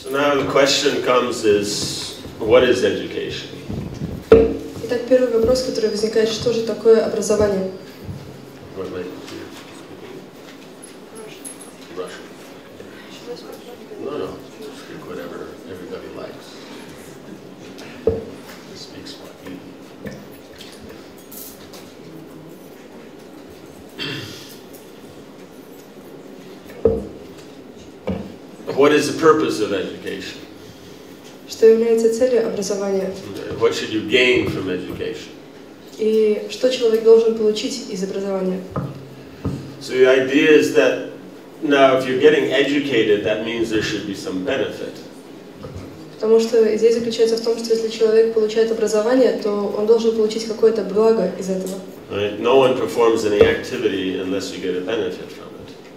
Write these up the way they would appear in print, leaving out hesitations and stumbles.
So now the question comes is, what is education? Итак, первый вопрос, который возникает, что же такое образование? Russian. No, speak whatever everybody likes. Speak Swahili. What is the purpose of education? Что является целью образования? What should you gain from education? И что человек должен получить из образования? So the idea is that now if you're getting educated, that means there should be some benefit. Потому что идея заключается в том, что если человек получает образование, то он должен получить какое-то благо из этого. Right? No one performs any activity unless you get a benefit from it.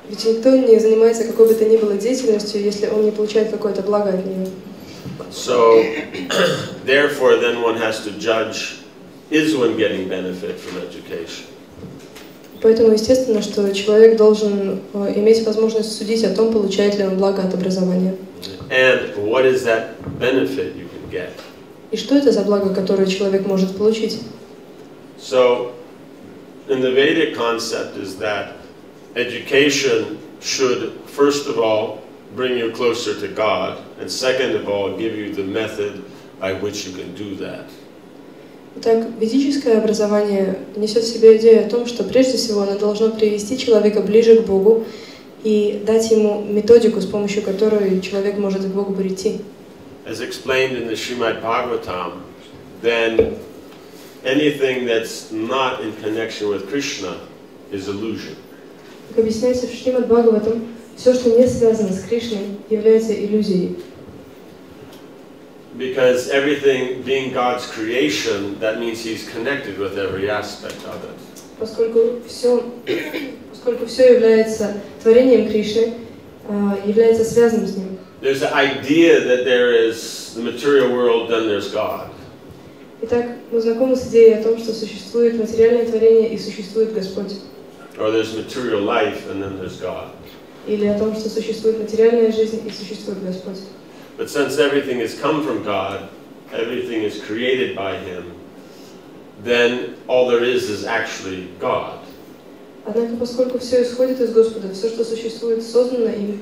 Ведь никто не занимается какой бы то ни было деятельностью, если он не получает какое-то благо от нее. So, therefore, then one has to judge, is one getting benefit from education? Поэтому естественно, что человек должен иметь возможность судить о том, получает ли он благо от образования. And what is that benefit you can get? И что это за благо, которое человек может получить? So, in the Vedic concept is that education should, first of all, bring you closer to God, and second of all, give you the method by which you can do that. Итак, ведическое образование несет в себе идею о том, что прежде всего оно должно привести человека ближе к Богу и дать ему методику, с помощью которой человек может к Богу прийти. As explained in the Srimad Bhagavatam, then anything that's not in connection with Krishna is illusion. Как объясняется в Шримад Бхагаватам, все, что не связано с Кришной, является иллюзией. Because everything being God's creation, that means He's connected with every aspect of it. Поскольку все является творением Кришны, является связанным с ним. There's the idea that there is the material world, then there's God. Итак, мы знакомы с идеей о том, что существует материальное творение и существует Господь. Or there's material life, and then there's God. Или о том, что существует материальная жизнь и существует Господь. But since everything has come from God, everything is created by Him, then all there is actually God. Однако, поскольку все исходит из Господа, все, что существует, создано им,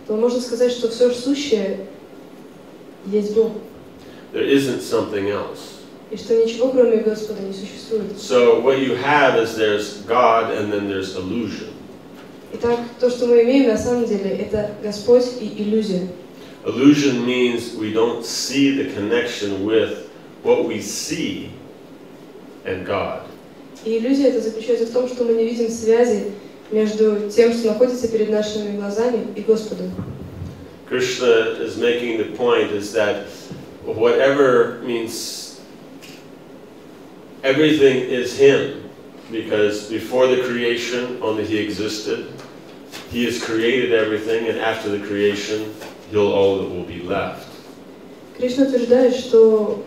то можно сказать, что все сущее есть Бог. There isn't something else. И что ничего, кроме Господа, не существует. So what you have is there's God and then there's illusion. Итак, то, что мы имеем на самом деле, это Господь и иллюзия. Illusion means we don't see the connection with what we see and God. И иллюзия это заключается в том, что мы не видим связи между тем, что находится перед нашими глазами, и Господом. Krishna is making the point is that whatever means everything is Him, because before the creation only He existed. He has created everything, and after the creation, all that will be left. Кришна утверждает, что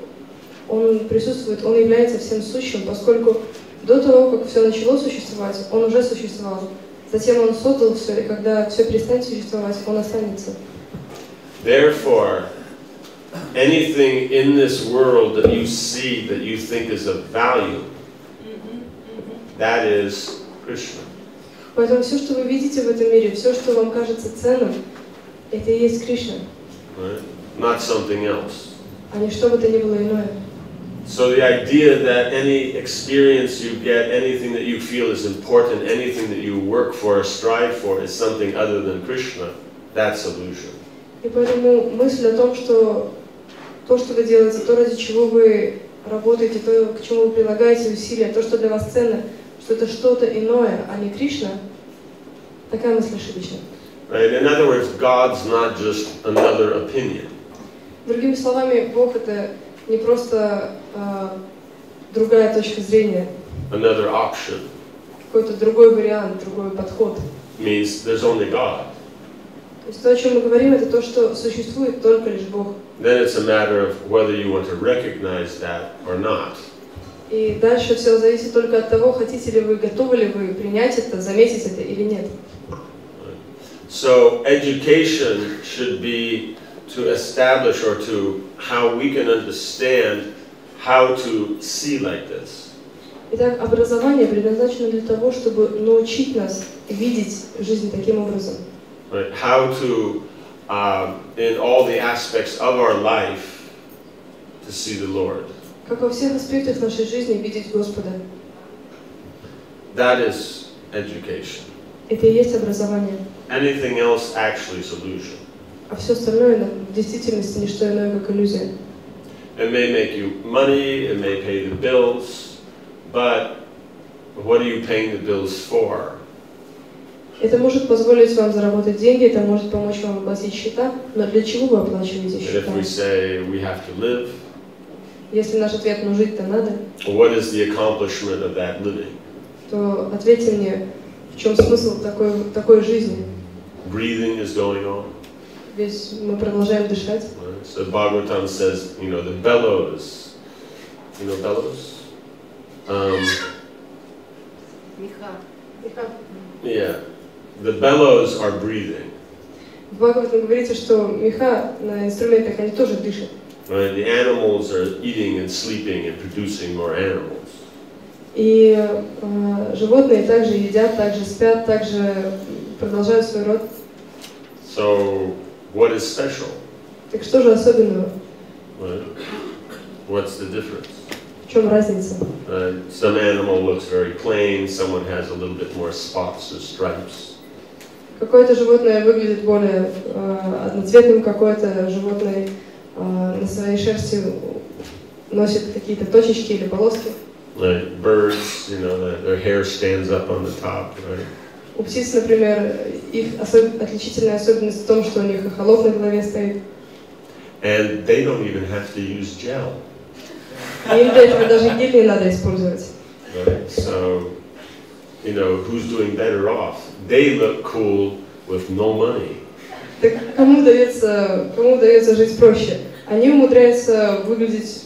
Он присутствует, Он является всем сущим, поскольку до того, как все начало существовать, Он уже существовал. Затем Он создал все, и когда все перестанет существовать, Он останется. Therefore, anything in this world that you see that you think is of value, that is Krishna. Поэтому все, что вы видите в этом мире, все, что вам кажется ценным, это и есть Кришна. Right? Not something else. А не что бы то ни было иное. So the idea that any experience you get, anything that you feel is important, anything that you work for or strive for is something other than Krishna, that's illusion. И поэтому мысль о том, что то, что вы делаете, то, ради чего вы работаете, то, к чему вы прилагаете усилия, то, что для вас ценно, что это что-то иное, а не Кришна, такая мысль ошибочна. Right? In other words, God's not just another opinion. Другими словами, Бог это не просто другая точка зрения, another option. Какой-то другой вариант, другой подход. Means there's only God. То есть то, о чем мы говорим, это то, что существует только лишь Бог. Then it's a matter of whether you want to recognize that or not. И дальше все зависит только от того, хотите ли вы, готовы ли вы принять это, заметить это или нет. So education should be to establish or to how we can understand how to see like this. Итак, образование предназначено для того, чтобы научить нас видеть жизнь таким образом. Right? How to, in all the aspects of our life, to see the Lord. Как во всех аспектах нашей жизни видеть Господа. That is education. Это и есть образование. Anything else actually is illusion. А все остальное в действительности не что иное, как иллюзия. It may make you money, it may pay the bills, but what are you paying the bills for? Это может позволить вам заработать деньги, это может помочь вам оплатить счета, но для чего вы оплачиваете счета? And if we say we have to live, если наш ответ «ну жить-то надо», what is the accomplishment of that living? то ответьте мне, в чем смысл такой жизни? Breathing is going on. Ведь мы продолжаем дышать. So Bhagavatam says, you know, the bellows. You know bellows? Yeah. The bellows are breathing. В Бхагаватам говорится, что меха на инструментах, они тоже дышат. Right? The animals are eating and sleeping and producing more animals. И животные также едят, также спят, также продолжают свой род. So, what is special? Так что же особенного? Right? What's the difference? В чем разница? Some animal looks very plain, someone has a little bit more spots or stripes. Какое-то животное выглядит более одноцветным, какое-то животное на своей шерсти носит какие-то точечки или полоски. Like birds, you know, their hair stands up on the top, right? У птиц, например, их отличительная особенность в том, что у них эхолот на голове стоит. And they don't even have to use gel. И им для этого даже гель не надо использовать. Right? So, you know, who's doing better off? They look cool with no money. Так кому удается жить проще? Они умудряются выглядеть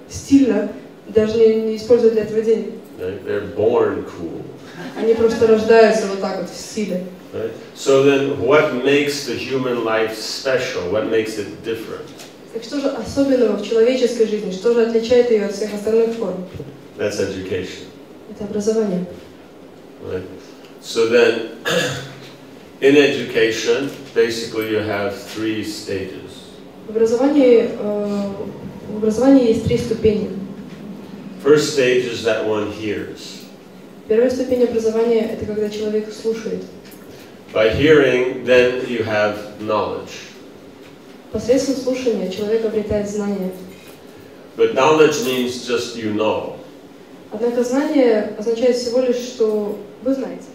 стильно, даже не используя для этого денег. Right? They're born cool. Они просто рождаются вот так вот в стиле. Right? So then, what makes the human life special? What makes it different? Так что же особенного в человеческой жизни? Что же отличает ее от всех остальных форм? That's education. Это образование. Right? So then, in education, basically you have 3 stages. В образовании есть 3 ступени. First stage is that one hears. Первая ступень образования – это когда человек слушает. By hearing, then you have knowledge. Посредством слушания человек обретает знания. But knowledge means just you know. Однако знание означает всего лишь, что вы знаете.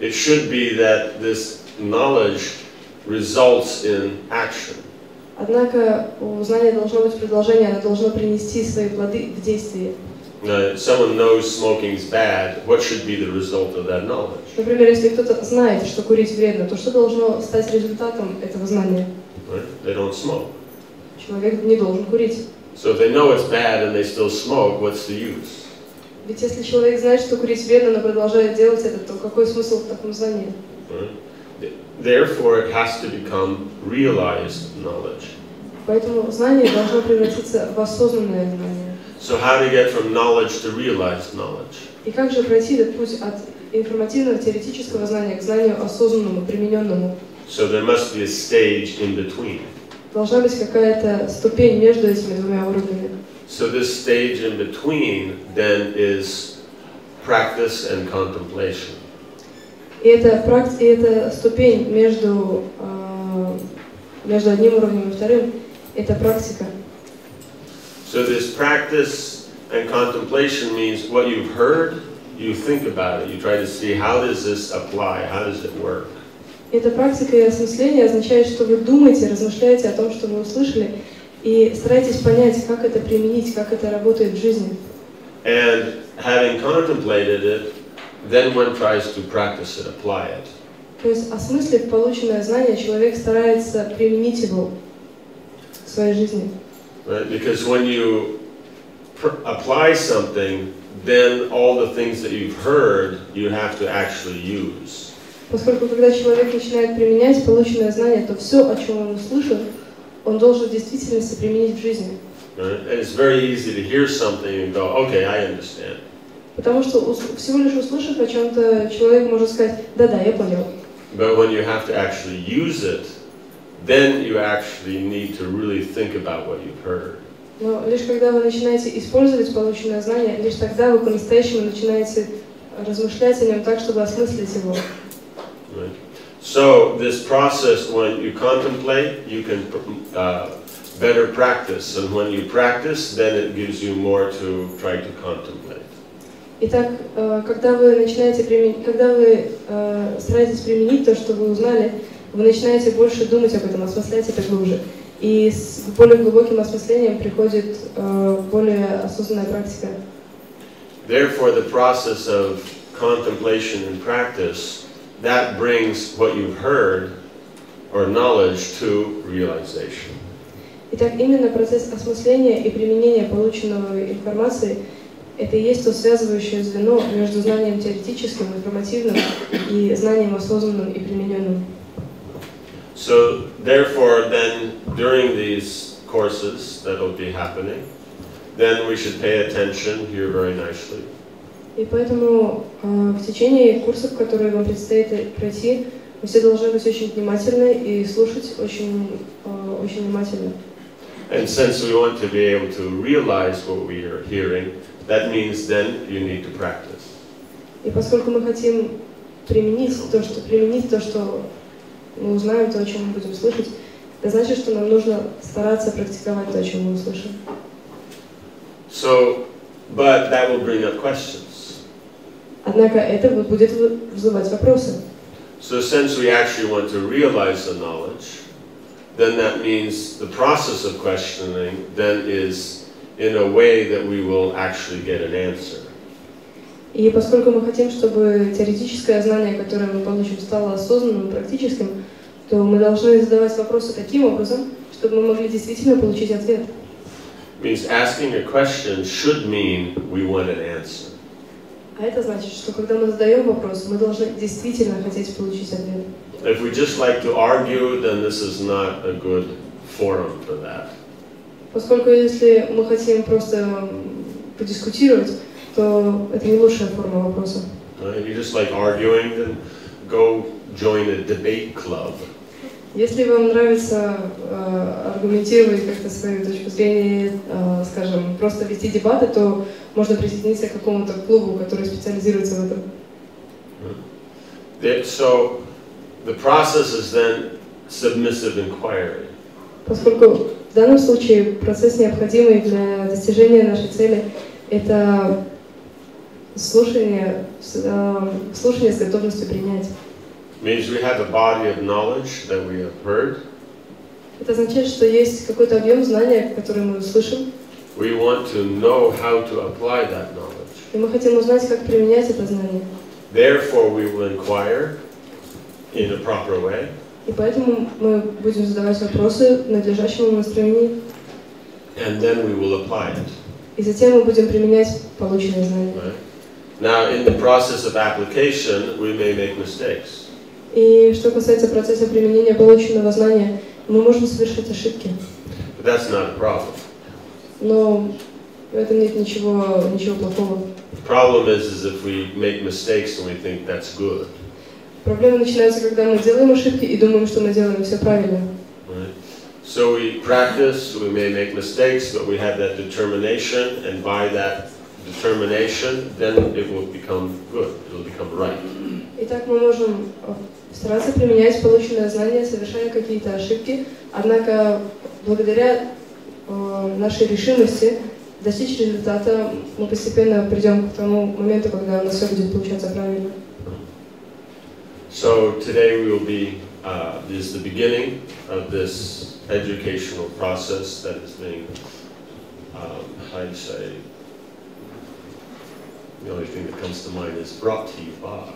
It should be that this knowledge results in action. Однако у знания должно быть продолжение, оно должно принести свои плоды в действии. Someone knows smoking is bad. What should be the result of that knowledge? Например, если кто-то знает, что курить вредно, то что должно стать результатом этого знания? Right? They don't smoke. Человек не должен курить. So if they know it's bad and they still smoke, what's the use? Ведь если человек знает, что курить вредно, но продолжает делать это, то какой смысл в таком знании? Right? Therefore, it has to become realized knowledge. Поэтому знание должно превратиться в осознанное знание. So how to get from knowledge to realized knowledge? И как же пройти этот путь от информативного теоретического знания к знанию осознанному, примененному? So there must be a stage in between. Должна быть какая-то ступень между этими двумя уровнями. So this stage in between then is practice and contemplation. И эта ступень между одним уровнем и вторым – это практика. So this practice and contemplation means what you've heard, you think about it. You try to see how does this apply, how does it work. Эта практика и осмысление означает, что вы думаете, размышляете о том, что вы услышали, и стараетесь понять, как это применить, как это работает в жизни. And having contemplated it, then one tries to practice it, apply it. То есть, осмыслив полученное знание, человек старается применить его в своей жизни. Right? Because when you apply something, then all the things that you've heard, you have to actually use. Поскольку когда человек начинает применять полученное знание, то все, о чем он услышал, он должен в действительности применить в жизни. Right? And it's very easy to hear something and go, okay, I understand. Потому что всего лишь услышав о чем-то, человек может сказать, да-да, я понял. But when you have to actually use it, then you actually need to really think about what you've heard. Но лишь когда вы начинаете использовать полученное знание, лишь тогда вы по-настоящему начинаете размышлять о нем так, чтобы осмыслить его. Right. So this process, when you contemplate, you can better practice, and when you practice, then it gives you more to try to contemplate. Итак, когда вы стараетесь применить то, что вы узнали, вы начинаете больше думать об этом, осмыслять это глубже. И с более глубоким осмыслением приходит более осознанная практика. Therefore, the process of contemplation and practice, that brings what you've heard or knowledge to realization. Итак, именно процесс осмысления и применения полученной информации – это и есть то связывающее звено между знанием теоретическим, информативным и знанием осознанным и примененным. So, therefore, then, during these courses that will be happening, then we should pay attention here very nicely. И поэтому в течение курсов, которые вам предстоит пройти, вы все должны быть очень внимательны и слушать очень внимательно. And since we want to be able to realize what we are hearing, that means then you need to practice. И поскольку мы хотим применить то, что мы узнаем, то, о чем мы будем слышать, это значит, что нам нужно стараться практиковать то, о чем мы услышим. So, but that will bring up questions. Однако это будет вызывать вопросы. So, since we actually want to realize the knowledge, then that means the process of questioning then is in a way that we will actually get an answer. И поскольку мы хотим, чтобы теоретическое знание, которое мы получим, стало осознанным и практическим, то мы должны задавать вопросы таким образом, чтобы мы могли действительно получить ответ. Means asking a question should mean we want an answer. А это значит, что когда мы задаем вопрос, мы должны действительно хотеть получить ответ. If we just like to argue, then this is not a good forum for that. Поскольку если мы хотим просто подискутировать, то это не лучшая форма вопроса. If you just like arguing, then go join a debate club. Если вам нравится аргументировать как-то свою точку зрения, скажем, просто вести дебаты, то можно присоединиться к какому-то клубу, который специализируется в этом. So the process is then submissive inquiry. Поскольку в данном случае процесс, необходимый для достижения нашей цели, это слушание с готовностью принять. Means we have a body of knowledge that we have heard. Это означает, что есть какой-то объем знания, который мы услышим. We want to know how to apply that knowledge. И мы хотим узнать, как применять это знание. Therefore, we will inquire in a proper way. И поэтому мы будем задавать вопросы в надлежащем настроении. And then we will apply it. И затем мы будем применять полученные знания. Right? Now, in the process of application, we may make mistakes. И что касается процесса применения полученного знания, мы можем совершить ошибки. But that's not a problem. Но в этом нет ничего плохого. The problem is if we make mistakes and we think that's good. Проблемы начинаются, когда мы делаем ошибки и думаем, что мы делаем все правильно. Right? So we practice, we may make mistakes, but we have that determination, and by that determination, then it will become good, it will become right. Итак, мы можем стараться применять полученное знание, совершая какие-то ошибки, однако благодаря нашей решимости достичь результата мы постепенно придем к тому моменту, когда у нас все будет получаться правильно. So today we will be, this is the beginning of this educational process that is being, how do you say, the only thing that comes to mind is brought to you by,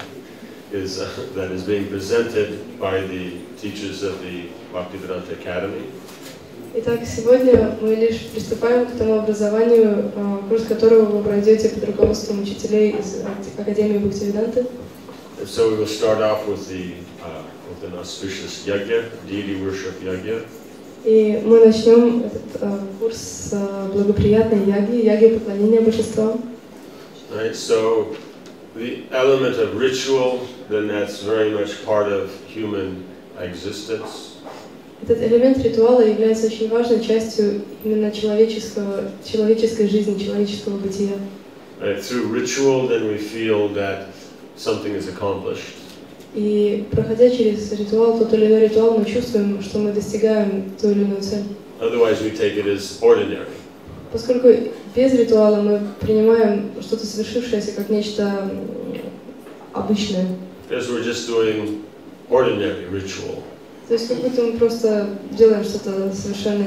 that is being presented by the teachers of the Bhaktividya Academy. Итак, сегодня мы лишь приступаем к тому образованию, курс которого вы пройдете под руководством учителей из Академии Бхактивиданты. So we will start off with an auspicious yajna, deity worship yajna. И мы начнем этот курс с благоприятной яги поклонения божествам. Right, so the element of ritual, then that's very much part of human existence. Этот элемент ритуала является очень важной частью именно человеческой жизни, человеческого бытия. Right, through ritual, then we feel that something is accomplished. И проходя через ритуал, тот или иной ритуал, мы чувствуем, что мы достигаем ту или иную цель. Otherwise, we take it as ordinary. Поскольку без ритуала мы принимаем что-то совершившееся как нечто обычное. Because we're just doing ordinary ritual. То есть как будто мы просто делаем что-то совершенно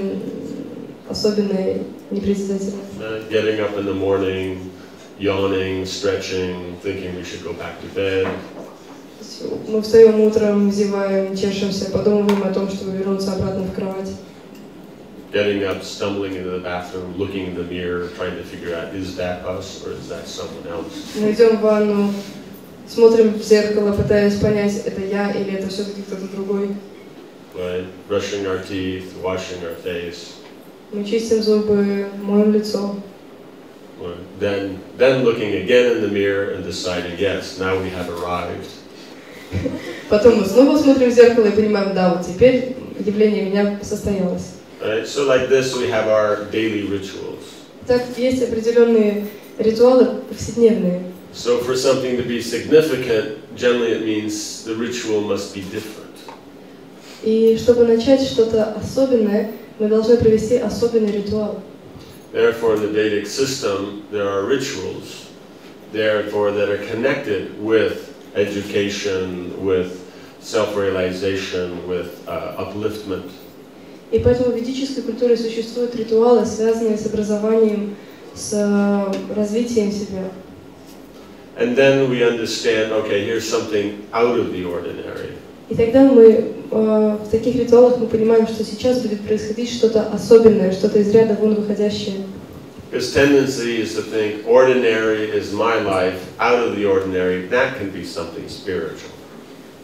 особенное, непредставительное. Getting up in the morning, yawning, stretching, thinking we should go back to bed. Мы встаем утром, зеваем, чешемся, подумываем о том, чтобы вернуться обратно в кровать. Getting up, stumbling into the bathroom, looking in the mirror, trying to figure out, is that us or is that someone else? Мы идем в ванну, смотрим в зеркало, пытаясь понять, это я или это все-таки кто-то другой. Right? Brushing our teeth, washing our face. Мы чистим зубы, моем лицо. Then looking again in the mirror and deciding, yes, now we have arrived. Потом мы снова смотрим в зеркало и понимаем, да, вот теперь явление меня состоялось. Right? So like this, we have our daily rituals. Так есть определенные ритуалы повседневные. So for something to be significant, generally it means the ritual must be different. И чтобы начать что-то особенное, мы должны провести особенный ритуал. Therefore, in the Vedic system, there are rituals, therefore, that are connected with education, with self-realization, with upliftment. И поэтому в ведической культуре существуют ритуалы, связанные с образованием, с развитием себя. And then we understand, okay, here's something out of the ordinary. И тогда мы в таких ритуалах мы понимаем, что сейчас будет происходить что-то особенное, что-то из ряда вон выходящее. His tendency is to think ordinary is my life, out of the ordinary, that can be something spiritual.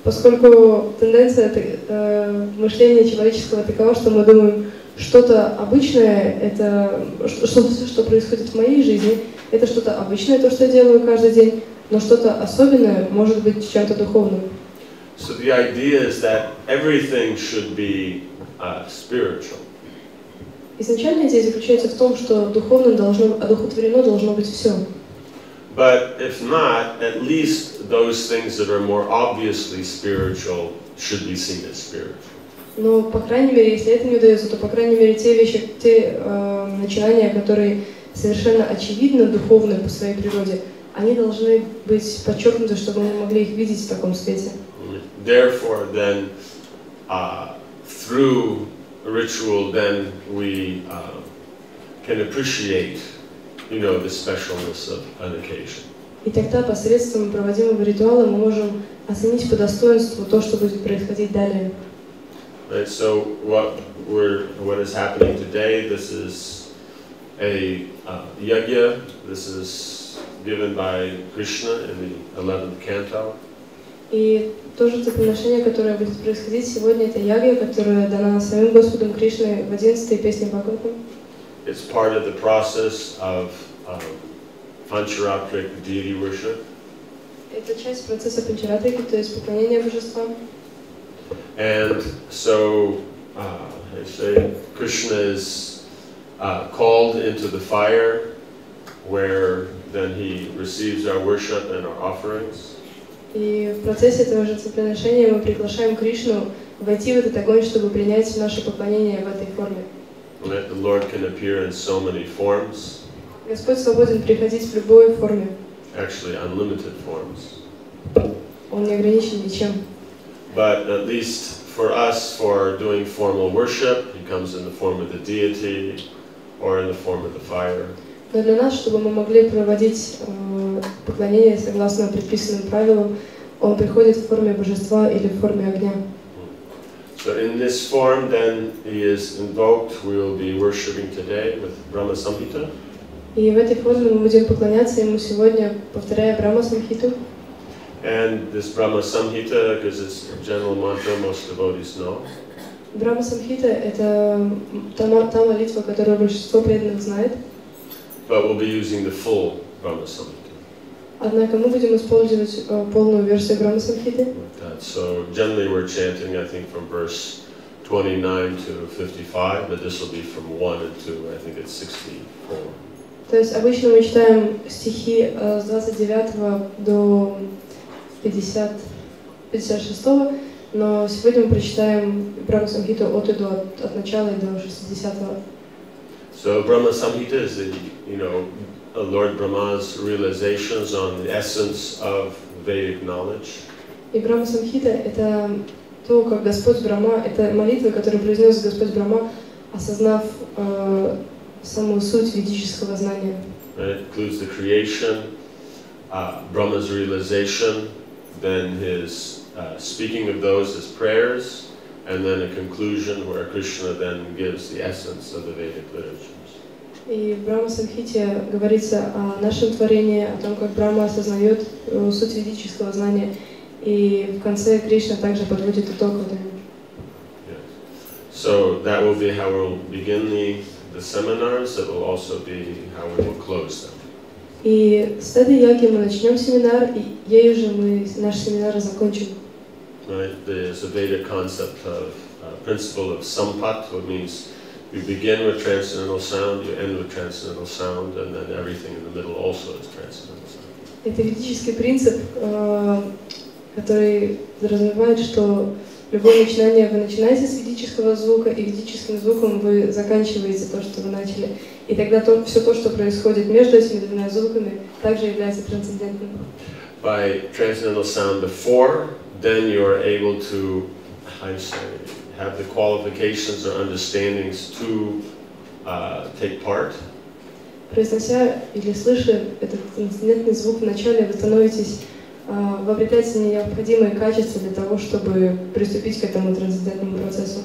Поскольку тенденция мышления человеческого такова, что мы думаем, что-то обычное, это что происходит в моей жизни, это что-то обычное, то, что я делаю каждый день, но что-то особенное может быть чем-то духовным. So the idea is that everything should be spiritual. Изначально идея заключается в том, что одухотворено должно быть все. But if not, at least those things that are more obviously spiritual should be seen as spiritual. Но, по крайней мере, если это не удается, то, по крайней мере, те начинания, которые совершенно очевидно духовны по своей природе, они должны быть подчеркнуты, чтобы мы могли их видеть в таком свете. Therefore, then, through ritual, then we can appreciate, the specialness of an occasion. И тогда посредством проводимого ритуала мы можем оценить по достоинству то, что будет происходить далее. Right, so what is happening today? This is a yajna. This is given by Krishna in the 11th canto. И то же приношение, которое будет происходить сегодня, это яга, которая дана самим Господом Кришной в 11-й песне Бхагаватам. It's part of the process of Pancharatric deity worship. Это часть процесса панчаратрики, то есть поклонения божествам. And so, I say, Krishna is called into the fire, where then he receives our worship and our offerings. И в процессе этого жертвоприношения мы приглашаем Кришну войти в этот огонь, чтобы принять наше поклонение в этой форме. The Lord can appear in so many forms. Господь свободен приходить в любой форме. Actually, unlimited forms. Он не ограничен ничем. But at least for us, for doing formal worship, he comes in the form of the deity or in the form of the fire. Но для нас, чтобы мы могли проводить поклонение согласно предписанным правилам, он приходит в форме божества или в форме огня. So in this form, then he is invoked. We will be worshiping today with Brahma Samhita. И в этой форме мы будем поклоняться ему сегодня, повторяя Брахма Самхиту. And this Brahma Samhita, because it's a general mantra most devotees know. Брахма Самхита — это та молитва, которую большинство преданных знает. But we'll be using the full Brahma Samhita. Однако мы будем использовать полную версию Брахма Самхиты. So generally we're chanting, I think, from verse 29 to 55, but this will be from 1 and 2, I think it's 64. То есть обычно мы читаем стихи с 29 до 56, но сегодня мы прочитаем Брахма Самхиту от и до, от начала и до 60. So Brahma Samhita is the, Lord Brahma's realizations on the essence of Vedic knowledge. И Брахма Самхита — это то, как Господь Брахма, это молитва, которую произнес Господь Брахма, осознав самую суть ведического знания. It includes the creation, Brahma's realization, then his speaking of those as prayers, and then a conclusion where Krishna then gives the essence of the Vedic literatures. И в Брахма Самхите говорится о нашем творении, о том, как Брахма осознает суть ведического знания, и в конце Кришна также подводит итог этому. So that will be how we'll begin the seminars. It will also be how we will close them. И с этой яги мы начнем семинар, и ею же мы наш семинар закончим. Right? There's a Vedic concept of principle of sampat, which means you begin with transcendental sound, you end with transcendental sound, and then everything in the middle also is transcendental sound. Это ведический принцип, который подразумевает, что любое начинание вы начинаете с ведического звука, и ведическим звуком вы заканчиваете то, что вы начали. И тогда все то, что происходит между этими двумя звуками, также является трансцендентным. By transcendental sound before, then you are able to, have the qualifications or understandings to take part. Произнося или слыша этот трансцендентный звук в начале, вы становитесь, вы обретаете необходимые качества для того, чтобы приступить к этому трансцендентному процессу.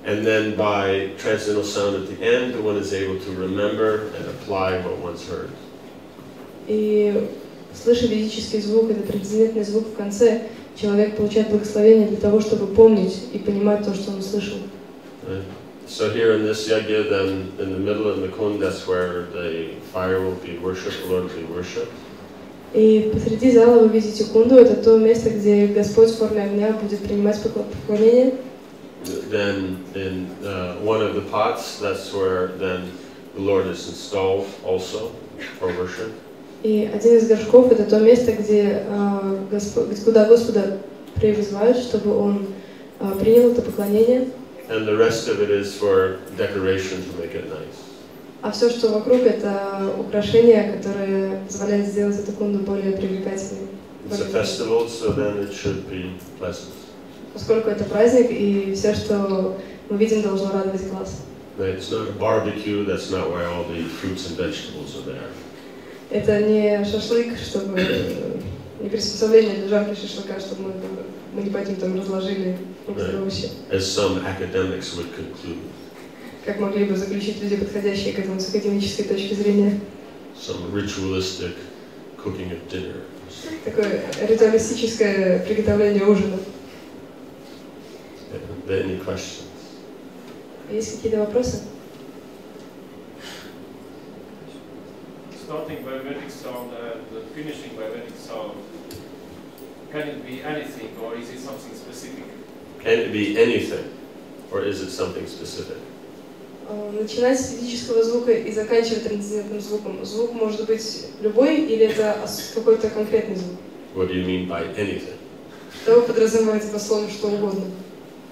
And then by transcendental sound at the end, one is able to remember and apply what one's heard. И слыша ведический звук, этот трансцендентный звук в конце, человек получает благословение для того, чтобы помнить и понимать то, что он услышал. So here in this yajna, then in the middle of the kund, that's where the fire will be worshipped, the Lord will be worshipped. И посреди зала вы видите кунду, это то место, где Господь в форме огня будет принимать поклонение. Then in one of the pots, that's where then the Lord is installed also for worship. И один из горшков — это то место, где куда Господа призывают, чтобы Он принял это поклонение. And the rest of it is for decoration to make it nice. А все, что вокруг, это украшения, которые позволяют сделать эту кунду более привлекательной. It's a festival, so then it should be pleasant. Поскольку это праздник, и все, что мы видим, должно радовать глаз. It's not a barbecue, that's not why all the fruits and vegetables are there. Это не шашлык, чтобы не приспособление для жарки шашлыка, чтобы мы не поэтому там разложили фрукты и овощи. As some academics would conclude. Как могли бы заключить люди, подходящие к этому с академической точки зрения. Some ritualistic cooking of dinner. Такое ритуалистическое приготовление ужина. Any questions? Есть какие-то вопросы? Starting by Vedic sound and finishing by Vedic sound, can it be anything or is it something specific? Can it be anything or is it something specific? Начинать с ведического звука и заканчивать трансцендентным звуком. Звук может быть любой или это какой-то конкретный звук? What do you mean by anything? Что вы подразумеваете по слову что угодно?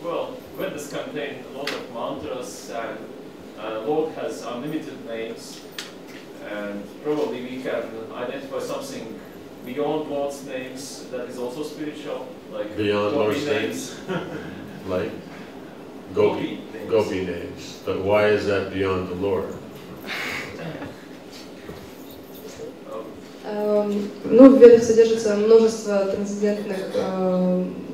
Well, Vedas contain a lot of mantras and Lord has unlimited names. And probably we can identify something beyond Lord's names that is also spiritual, like beyond Lord's names, like Gopi names. But why is that beyond the Lord? В Ведах содержится множество трансцендентных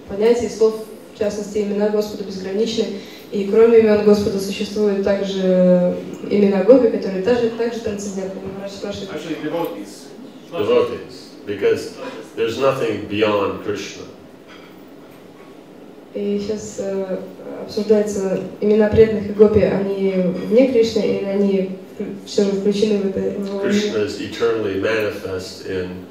понятий, слов, в частности, имена Господа безграничны. И кроме имен Господа существуют также имена Гопи, которые также трансцендентны. Actually, devotees. Devotees, because there's nothing beyond Krishna. И сейчас обсуждается имена преданных и гопи, они вне Кришны или они все же включены в это? Krishna is eternally manifest in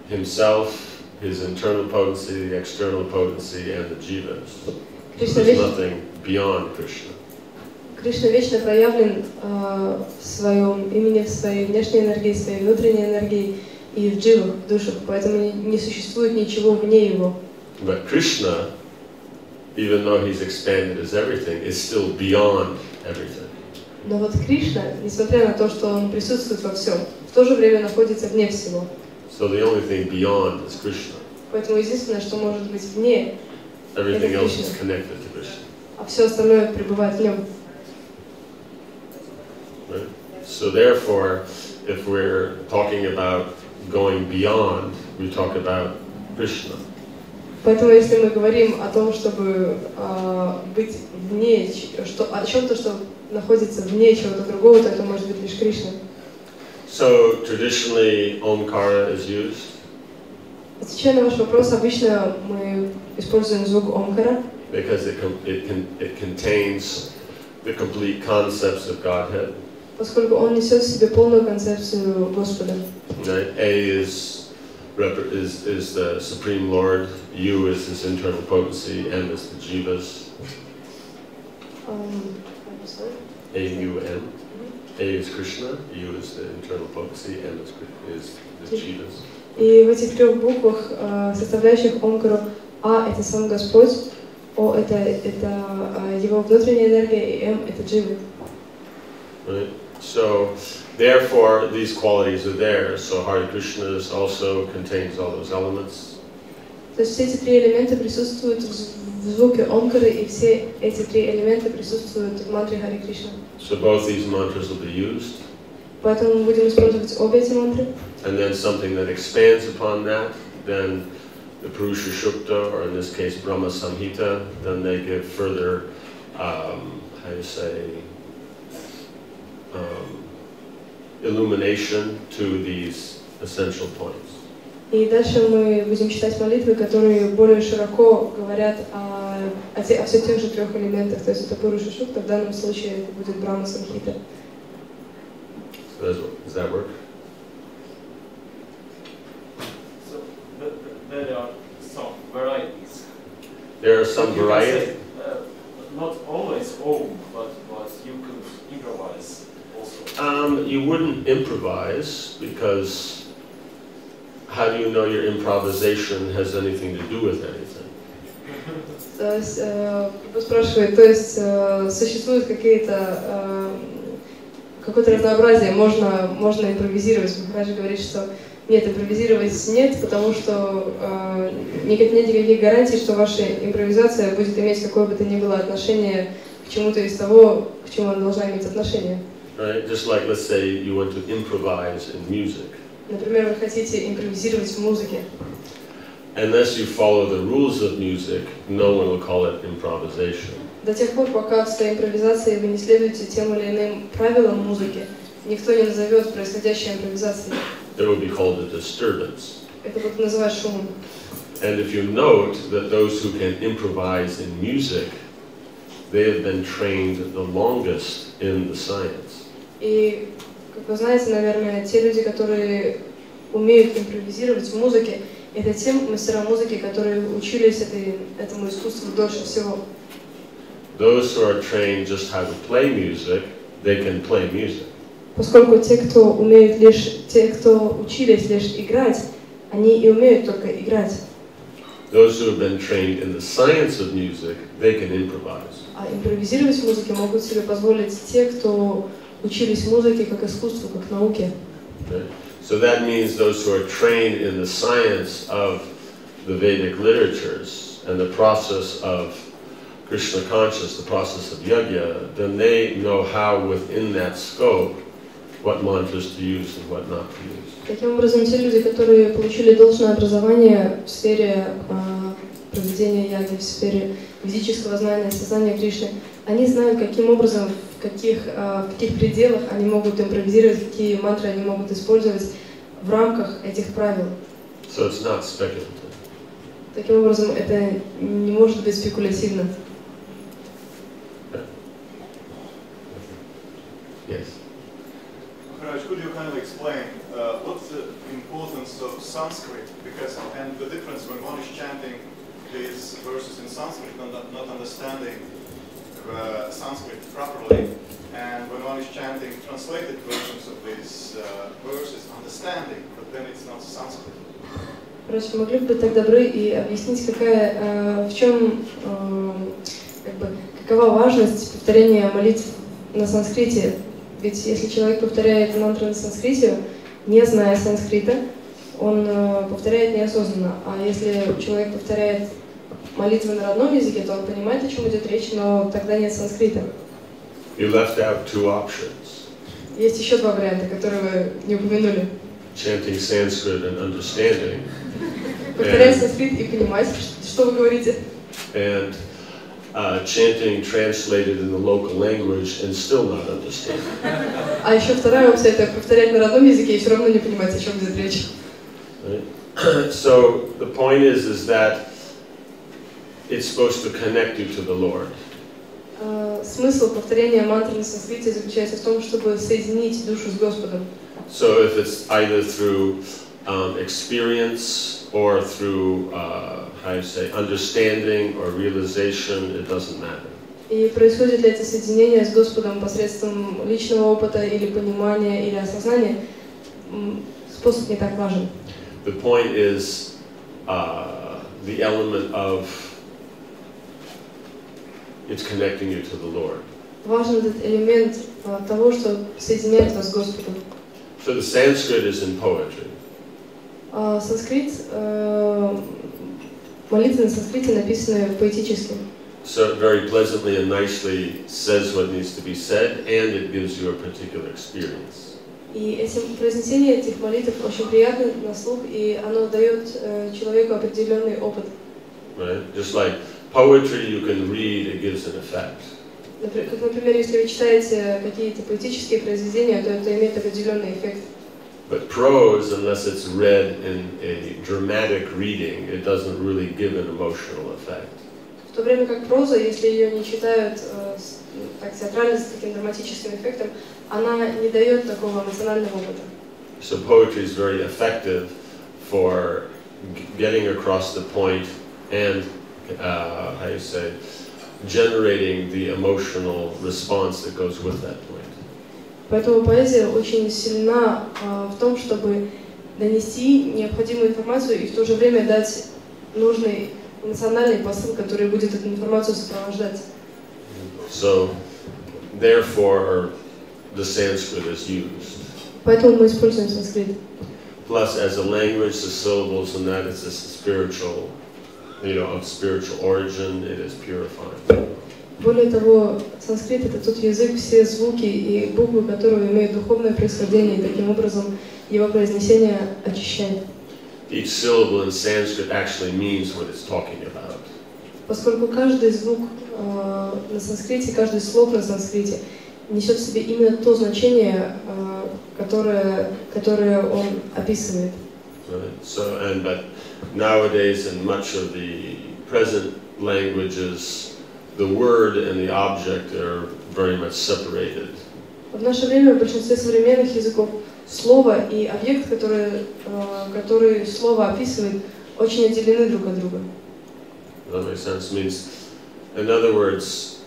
himself, his internal potency, the external potency, and the jivas. There's nothing beyond Krishna. Кришна вечно проявлен в своем имени, в своей внешней энергии, в своей внутренней энергии и в дживах, в душах, поэтому не существует ничего вне его. But Krishna, even though he's expanded as everything, is still beyond everything. Но вот Кришна, несмотря на то, что он присутствует во всем, в то же время находится вне всего. So the only thing beyond is Krishna. Поэтому единственное, что может быть вне, everything else is connected to Krishna. А все остальное пребывает в нем. Right? So therefore, if we're talking about going beyond, we talk about Krishna. Поэтому, если мы говорим о том, чтобы быть вне, о чем-то, что находится вне чего-то другого, то это может быть лишь Кришна. So traditionally, Omkara is used. Отвечая на ваш вопрос, обычно мы используем звук Омкара, because it contains the complete concepts of Godhead. Поскольку он несет в себе полную концепцию Господа. Right? A is the Supreme Lord, U is his internal potency, M is the jivas. A-U-M. A is Krishna, U is the internal potency, M is the jivas. И в этих трех буквах, составляющих Омкару, А это сам Господь, О это его внутренняя энергия, и М это дживы. Right? So, therefore, these qualities are there. So, Hare Krishna also contains all those elements. То есть все эти три элемента присутствуют в звуке Омкары, и все эти три элемента присутствуют в мантре Харе Кришна. So, both these mantras will be used. Поэтому мы будем использовать обе эти мантры. And then something that expands upon that, then the Purusha Shukta, or in this case Brahma Samhita, then they give further, illumination to these essential points. И дальше мы будем читать молитвы, которые более широко говорят о все тех же трех элементах. То есть это Пуруша Шукта, в данном случае это будет Брахма Самхита. So does that work? So there are some varieties. There are some varieties. Not always Om, but you could improvise also. You wouldn't improvise, because how do you know your improvisation has anything to do with anything? То есть, спрашивает, то есть существует какое-то разнообразие, можно импровизировать. Махараджа говорит, что нет, импровизировать нет, потому что нет никаких гарантий, что ваша импровизация будет иметь какое бы то ни было отношение к чему-то из того, к чему она должна иметь отношение. Right? Just like, let's say, you want to improvise in music. Например, вы хотите импровизировать в музыке. Unless you follow the rules of music, no one will call it improvisation. До тех пор, пока в своей импровизации вы не следуете тем или иным правилам музыки, никто не назовет происходящей импровизацией. It will be called a disturbance. Это будут называть шумом. And if you note that those who can improvise in music, they have been trained the longest in the science. И, как вы знаете, наверное, те люди, которые умеют импровизировать в музыке, это те мастера музыки, которые учились этому искусству дольше всего. Those who are trained just how to play music, they can play music. Поскольку те, кто учились лишь играть, они и умеют только играть. Those who have been trained in the science of music, they can improvise. А импровизировать в музыке могут себе позволить те, кто учились музыке как искусству, как науке. Okay. So that means those who are trained in the science of the Vedic literatures and the process of Krishna consciousness, the process of yajna, then they know how within that scope what mantras to use and what not to use. Таким образом, те люди, которые получили должное образование в сфере проведения яги, в сфере физического знания, сознания Кришны, они знают, каким образом, в каких пределах они могут импровизировать, какие мантры они могут использовать в рамках этих правил. So it's not speculative. Таким образом, это не может быть спекулятивно. Yes. Maharaj, could you kindly explain what's the importance of Sanskrit? Because and the difference when one is chanting these verses in Sanskrit, not understanding Sanskrit properly, and when one is chanting translated versions of these verses, understanding, but then it's not Sanskrit. Короче, могли бы быть так добры и объяснить, в чем, какова важность повторения молитв на санскрите? Ведь если человек повторяет мантры на санскрите, не зная санскрита, он повторяет неосознанно. А если человек повторяет молитвы на родном языке, то он понимает, о чем идет речь, но тогда нет санскрита. You left out two options. Есть еще два варианта, которые вы не упомянули. Chanting Sanskrit and understanding. Повторять санскрит и понимать, что вы говорите. And chanting translated in the local language and still not understand. А еще вторая опция — это повторять на родном языке и все равно не понимать, о чем идет речь. So the point is that it's supposed to connect you to the Lord. Смысл повторения мантры на санскрите заключается в том, чтобы соединить душу с Господом. So if it's either through experience or through how you say understanding or realization, it doesn't matter. И происходит ли это соединение с Господом посредством личного опыта или понимания или осознания, способ не так важен. The point is the element of it's connecting you to the Lord. Важен этот элемент того, что соединяет вас с Господом. So the Sanskrit is in poetry. Санскрит, молитвы на санскрите написаны поэтически. So it very pleasantly and nicely says what needs to be said, and it gives you a particular experience. И произнесение этих молитв очень приятно на слух, и оно дает человеку определенный опыт. Right? Just like poetry, you can read, it gives an effect. Как, например, если вы читаете какие-то поэтические произведения, то это имеет определенный эффект. But prose, unless it's read in a dramatic reading, it doesn't really give an emotional effect. В то время как проза, если ее не читают так театрально, с таким драматическим эффектом, она не дает такого эмоционального опыта. So poetry is very effective for getting across the point and, how you say, generating the emotional response that goes with that point. Поэтому поэзия очень сильна в том, чтобы донести необходимую информацию и в то же время дать нужный эмоциональный посыл, который будет эту информацию сопровождать. So, therefore, the Sanskrit is used. Поэтому мы используем санскрит. Plus, as a language, the syllables in that is a spiritual, of spiritual origin. It is purifying. Более того, санскрит — это тот язык, все звуки и буквы, которые имеют духовное происхождение, и таким образом его произнесение очищает. Each syllable in Sanskrit actually means what it's talking about. Поскольку каждый звук на санскрите, каждый слог на санскрите несет в себе именно то значение, которое он описывает. Right. But nowadays, in much of the present languages, the word and the object are very much separated. В наше время в большинстве современных языков слово и объект, который слово описывает, очень отделены друг от друга. That makes sense. Means, in other words,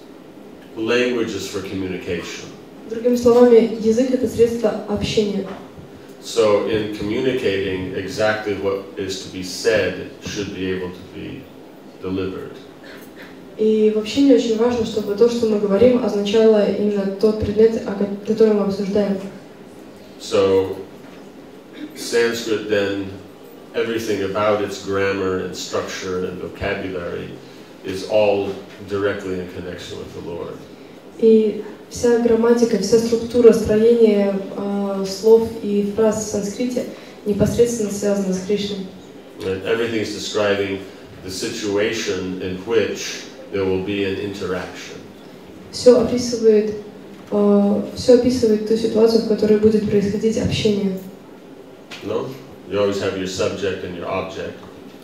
language is for communication. Другими словами, язык — это средство общения. So, in communicating, exactly what is to be said should be able to be delivered. И в общении очень важно, чтобы то, что мы говорим, означало именно тот предмет, который мы обсуждаем. So, Sanskrit then, everything about its grammar and structure and vocabulary is all directly in connection with the Lord. И вся грамматика, вся структура, строение слов и фраз в санскрите непосредственно связана с Кришной. And everything is describing the situation in which there will be an interaction. Все описывает ту ситуацию, в которой будет происходить общение. No? You always have your subject and your object,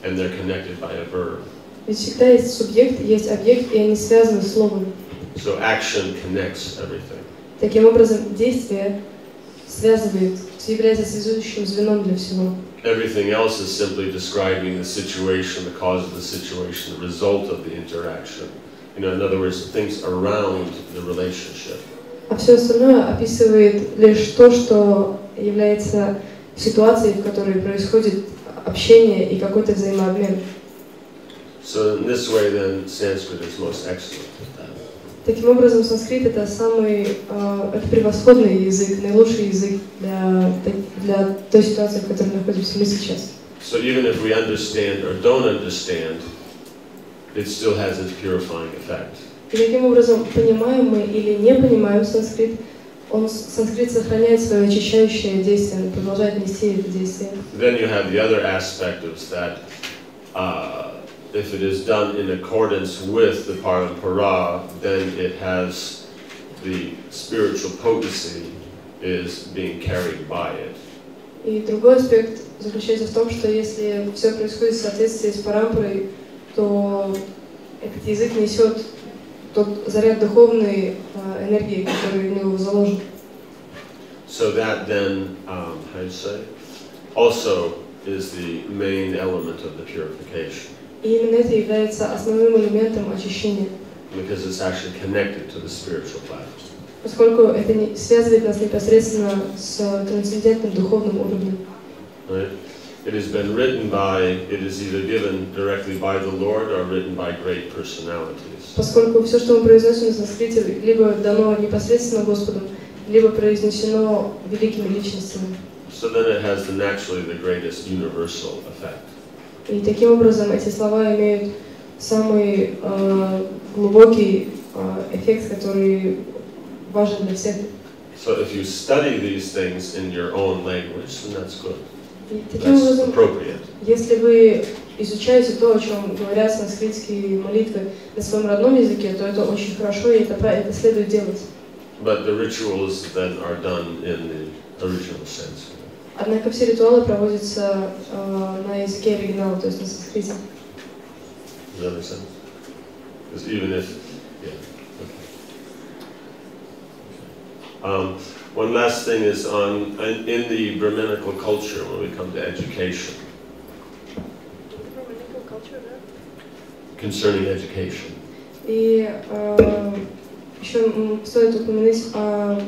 and they're connected by a verb. Ведь всегда есть субъект, есть объект, и они связаны словом. So action connects everything. Таким образом, действие связывает, является связующим звеном для всего. Everything else is simply describing the situation, the cause of the situation, the result of the interaction. You know, in other words, things around the relationship. А все остальное описывает лишь то, что является ситуацией, в которой происходит общение и какой-то взаимообмен. So in this way, then, Sanskrit is most excellent at that. Таким образом, санскрит это это превосходный язык, наилучший язык для той ситуации, в которой находимся мы сейчас. So even if we understand or don't understand, it still has its purifying effect. И таким образом, понимаем мы или не понимаем санскрит, санскрит сохраняет свое очищающее действие, он продолжает нести это действие. Then you have the other aspect of that. If it is done in accordance with the parampara, then it has the spiritual potency is being carried by it. И другой аспект заключается в том, что если все происходит в соответствии с парампарой, то этот язык несет тот заряд духовной энергии, который в него заложен. So that then, how do you say, also is the main element of the purification. И именно это является основным элементом очищения. Because it's actually connected to the spiritual platform. Поскольку это связывает нас непосредственно с трансцендентным духовным уровнем. Right? It has been written by, it is either given directly by the Lord or written by great personalities. Поскольку все, что мы произносим на санскрите, либо дано непосредственно Господом, либо произнесено великими личностями. So then it has naturally the greatest universal effect. И таким образом эти слова имеют самый глубокий эффект, который важен для всех. So if you study these things in your own language, then that's good. И таким образом, appropriate. Если вы изучаете то, о чем говорят санскритские молитвы на своем родном языке, то это очень хорошо, и это следует делать. But the rituals then are done in the original sense. Однако все ритуалы проводятся на языке оригинала, то есть на санскрите. Does that make sense? Because even if, yeah, okay. One last thing is in the Brahminical culture when we come to education. Brahminical culture, да? Concerning education. И еще стоит упомянуть о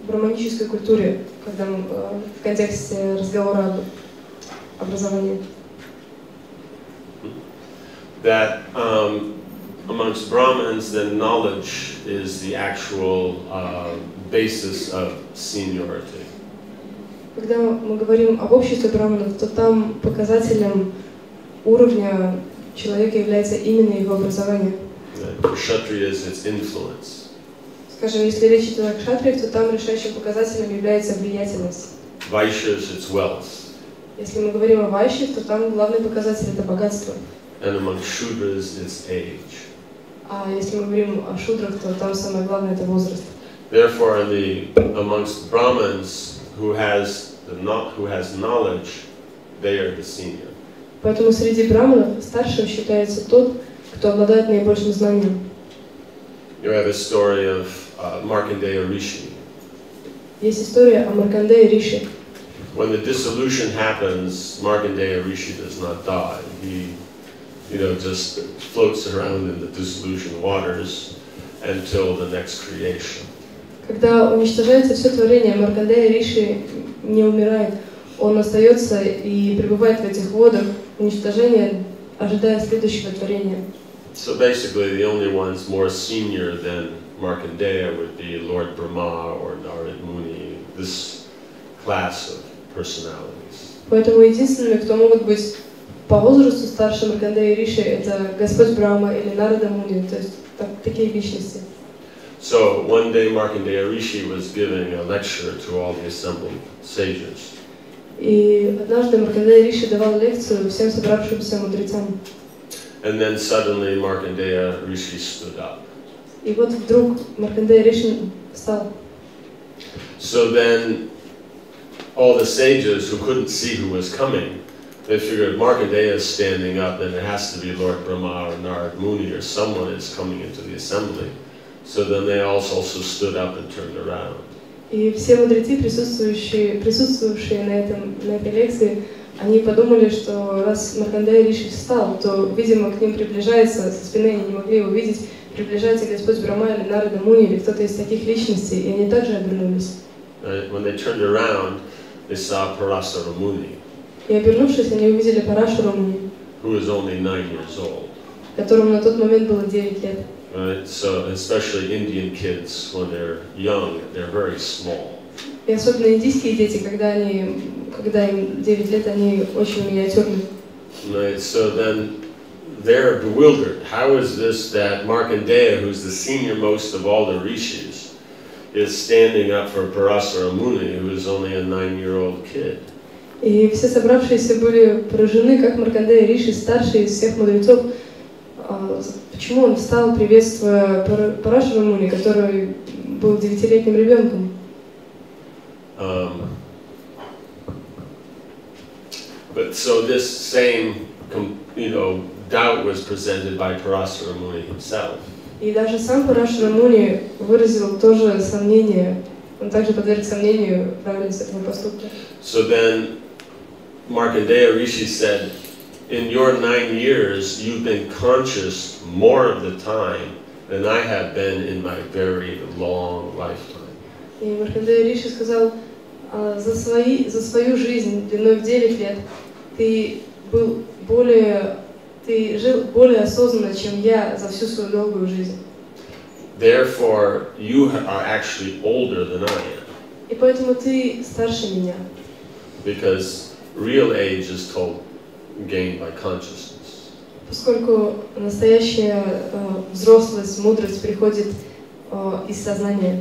брахманической культуре, когда мы в контексте разговора об образовании. That amongst Brahmins, then knowledge is the actual basis of seniority. Когда мы говорим об обществе браманов, то там показателем уровня человека является именно его образование. For Kshatriyas, it's influence. Скажем, если речь идет о кшатриях, то там решающим показателем является влиятельность. Vaishyas, it's wealth. Если мы говорим о вайшьях, то там главный показатель это богатство. And among Shudras, it's age. А если мы говорим о шудрах, то там самое главное это возраст. Therefore, amongst Brahmins who has knowledge, they are the senior. Поэтому среди браманов старшим считается тот, кто обладает наибольшим знанием. You have a story of Markandeya Rishi. Есть история о Маркандее Риши. When the dissolution happens, Markandeya Rishi does not die. He, just floats around in the dissolution waters until the next creation. Когда уничтожается все творение, Маркандея Риши не умирает. Он остается и пребывает в этих водах уничтожения, ожидая следующего творения. So basically, the only ones more senior than Markandeya would be Lord Brahma or Narad Muni, this class of personalities. Поэтому единственными, кто могут быть по возрасту старше Маркандея Риши, это Господь Брахма или Нарада Муни, то есть такие личности. So one day Markandeya Rishi was giving a lecture to all the assembled sages. И однажды Маркандея Риши давал лекцию всем собравшимся мудрецам. And then suddenly Markandeya Rishi stood up. И вот вдруг Маркандея Риши встал. So then all the sages who couldn't see who was coming, they figured Markandeya is standing up, then it has to be Lord Brahma or Narad Muni or someone is coming into the assembly. So then they also stood up and turned around. И все мудрецы, присутствовавшие на этой лекции, они подумали, что раз Маркандея Риши встал, то, видимо, к ним приближается, со спины они не могли его видеть, приближается Господь Брахма или Нарада Муни, или кто-то из таких личностей, и они также обернулись. When they turned around, they saw Parasara Muni. И обернувшись, они увидели Парашара Муни, who was only 9 years old. которому на тот момент было 9 лет. Right? So especially Indian kids, when they're young, they're very small. И особенно индийские дети, когда им 9 лет, они очень миниатюрны. Right? So then they're bewildered. How is this that Markandeya, who's the senior most of all the rishis, is standing up for Parasara Muni, who is only a 9-year-old kid? И все собравшиеся были поражены, как Маркандея Риши, старший из всех мудрецов, почему он встал, приветствуя Парашара Муни, который был 9-летним ребенком. But so this same, doubt was presented by Parasara Muni himself. И даже сам Парашара Муни выразил тоже сомнение, он также подверг сомнению правильность этого поступка. So then Markandeya Rishi said, in your 9 years, you've been conscious more of the time than I have been in my very long lifetime. И Маркандея Риши сказал, за свою жизнь длиной в 9 лет ты жил более осознанно, чем я за всю свою долгую жизнь. Therefore, you are actually older than I am. И поэтому ты старше меня. Because real age is gained by consciousness. Поскольку настоящая взрослость, мудрость приходит из сознания.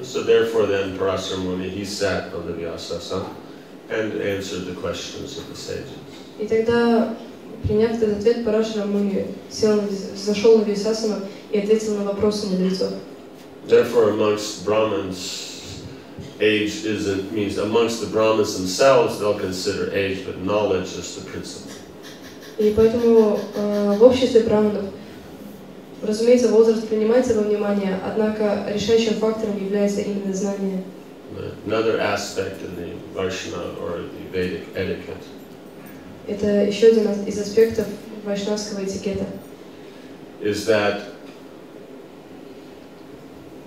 So therefore then Parasara Muni, he sat on the Vyasasana and answered the questions of the sages. И тогда, приняв этот ответ, Парашара Муни зашел на Вьясасану и ответил на вопросы мудрецов. Therefore amongst Brahmins, age means amongst the Brahmins themselves they'll consider age, but knowledge is the principle. И поэтому в обществе браманов, разумеется, возраст принимается во внимание, однако решающим фактором является именно знание. Another aspect in the Vaishnava or the Vedic etiquette. Это еще один из аспектов вайшнавского этикета. Is that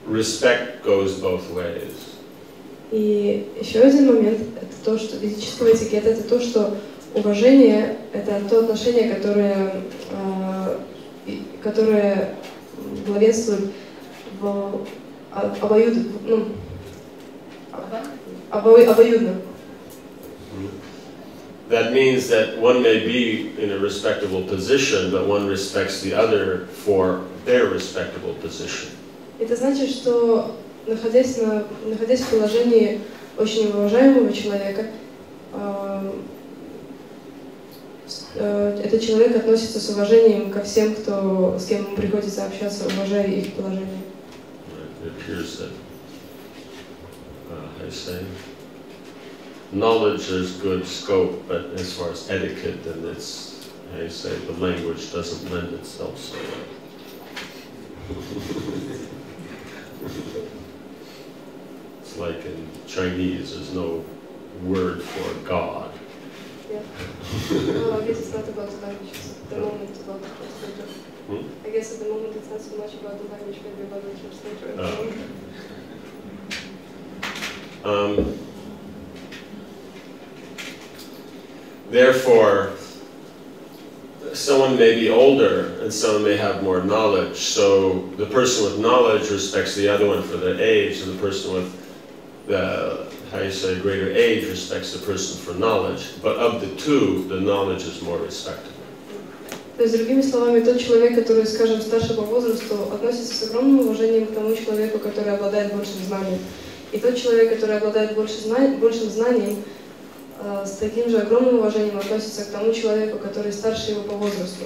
respect goes both ways. И еще один момент, это то, что ведического этикета, это то, что уважение – это то отношение, которое главенствует обоюдно. That means that one may be in a respectable position, but one respects the other for their respectable position. Это значит, что находясь в положении очень уважаемого человека, этот человек относится с уважением ко всем, с кем ему приходится общаться, уважая их положение. It appears that, I say, knowledge is good scope, but as far as etiquette, then it's, I say, the language doesn't lend itself so well. It's like in Chinese, there's no word for God. Yeah. No, I guess it's not about the language, it's the moment about the translator. I guess at the moment it's not so much about the language, maybe about the translator. Therefore, someone may be older and someone may have more knowledge. So the person with knowledge respects the other one for their age, and the person with greater age respects the person for knowledge. But of the two, the knowledge is more respectable. То есть, другими словами, тот человек, который, скажем, старше по возрасту, относится с огромным уважением к тому человеку, который обладает большим знанием. И тот человек, который обладает большим знанием, с таким же огромным уважением относится к тому человеку, который старше его по возрасту.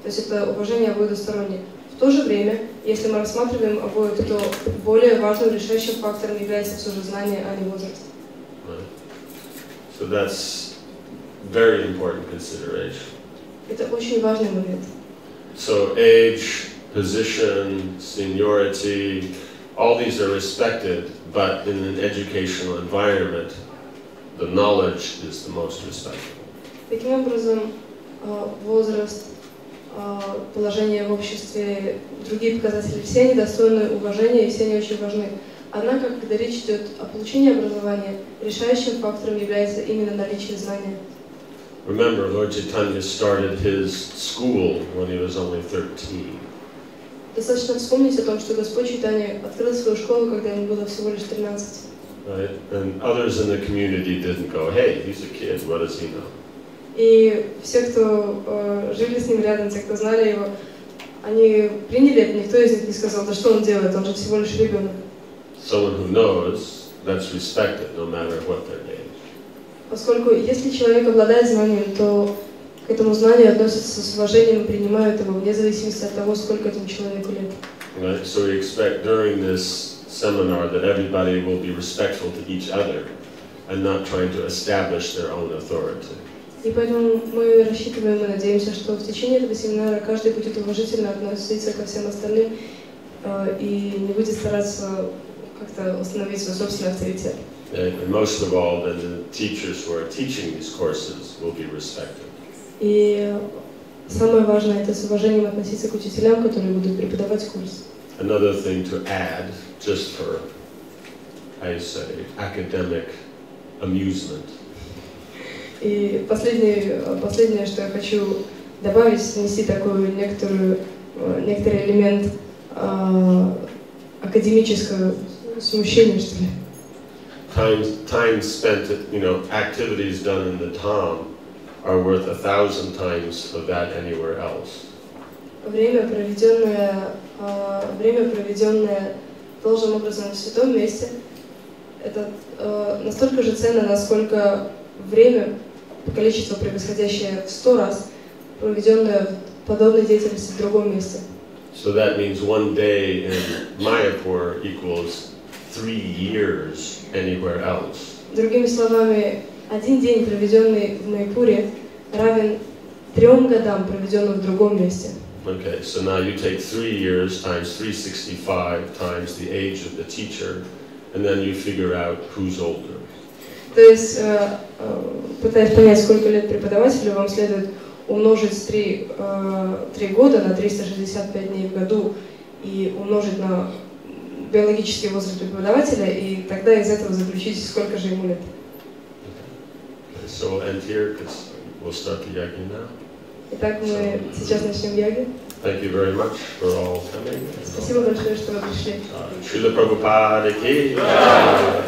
То есть это уважение обоюдостороннее. В то же время, если мы рассматриваем обоих, то более важным решающим фактором является все же знание, а не возраст. So that's very important consideration. Это очень важный момент. So age, position, seniority, all these are respected, but in an educational environment, the knowledge is the most respectable. Таким образом, возраст, положение в обществе, другие показатели, все они достойны уважения и все они очень важны. Однако, когда речь идет о получении образования, решающим фактором является именно наличие знания. Remember, Lord Chaitanya started his school when he was only 13. Достаточно вспомнить о том, что Господь Чайтанья открыл свою школу, когда ему было всего лишь 13. Right? And others in the community didn't go, hey, he's a kid, what does he know? И все, кто жили с ним рядом, те, кто знали его, они приняли это, никто из них не сказал, да что он делает, он же всего лишь ребенок. Someone who knows, that's respected, no matter what their age. Поскольку если человек обладает знанием, то к этому знанию относятся с уважением и принимают его, вне зависимости от того, сколько этому человеку лет. Right? So we expect during this seminar that everybody will be respectful to each other and not trying to establish their own authority. И поэтому мы рассчитываем и надеемся, что в течение этого семинара каждый будет уважительно относиться ко всем остальным и не будет стараться как-то установить свой собственный авторитет. And most of all, then the teachers who are teaching these courses will be respected. И самое важное — это с уважением относиться к учителям, которые будут преподавать курс. Another thing to add, just for, I say, academic amusement. И последнее, что я хочу добавить, внести некоторый элемент академического смущения, что ли. Time spent, activities done in the Dham are worth 1,000 times of that anywhere else. Время, проведенное должным образом в святом месте, это настолько же ценно, насколько время, по количеству превосходящее в 100 раз, проведенное в подобной деятельности в другом месте. So that means one day in Mayapur equals 3 years anywhere else. Другими словами, один день, проведенный в Майпуре, равен 3 годам, проведенным в другом месте. Okay, so now you take 3 years times 365 times the age of the teacher, and then you figure out who's older. То есть, пытаясь понять, сколько лет преподавателю, вам следует умножить 3 года на 365 дней в году и умножить на биологический возраст преподавателя, и тогда из этого заключить, сколько же ему лет. Okay, so we'll end here because we'll start the yajna now. Итак, мы сейчас начнем яги. Thank you very much for all coming. Спасибо большое, что вы пришли. Srila Prabhupada ki jai.